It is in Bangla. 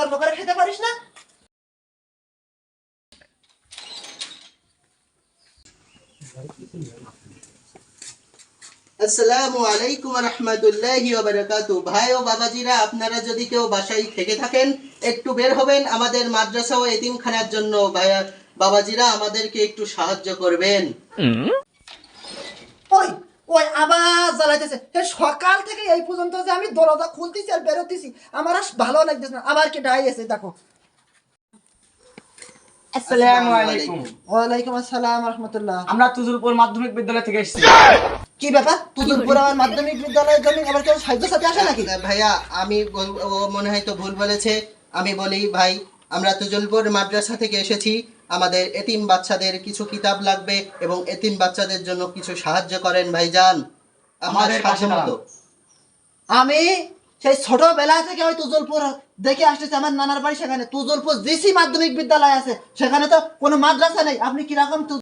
কাজকর্ম করে খেতে পারিস না? আসসালামু আলাইকুম ওয়া রাহমাতুল্লাহি ওয়া বারাকাতুহু। ভাই ও বাবাজিরা, আপনারা যদি কেউ বাসায় থেকে থাকেন একটু বের হবেন আমাদের মাদ্রাসা ও এতিমখানার জন্য। ভাইয়া বাবাজিরা, আমাদেরকে একটু সাহায্য করবেন। ওই ওই আবার জ্বালাইতেছে। সকাল থেকে এই পর্যন্ত যে আমি দরজা খুলতেছি আর বেরোতেছি, আমার আর ভালো লাগতেছে না। আবার কি ডাই আছে, দেখো। আসসালামু আলাইকুম। ওয়ালাইকুম আসসালাম রহমতুল্লাহ। আমরা তুজুলপুর মাধ্যমিক বিদ্যালয় থেকে এসেছি। কি ব্যাপার? তুজুলপুর আমার মাধ্যমিক বিদ্যালয়ের জন্য আবার কেউ সাহায্য সাথে আসে নাকি? ভাইয়া ও মনে হয় তো ভুল বলেছে। আমি বলি ভাই, আমরা তুজলপুর মাদ্রাসা থেকে এসেছি। আমাদের এতিম বাচ্চাদের কিছু কিতাব লাগবে এবং এতিম বাচ্চাদের জন্য কিছু সাহায্য করেন ভাইজান। আমাদের পাশে সাধ্যমতো। আমি সেই ছোটবেলা থেকে ওই তুজলপুর দেখে আসতেছি। আমার নানার বাড়ি সেখানে। তুজলপুর জিসি মাধ্যমিক বিদ্যালয় আছে, সেখানে তো কোনো মাদ্রাসা নেই। আপনি কিরকম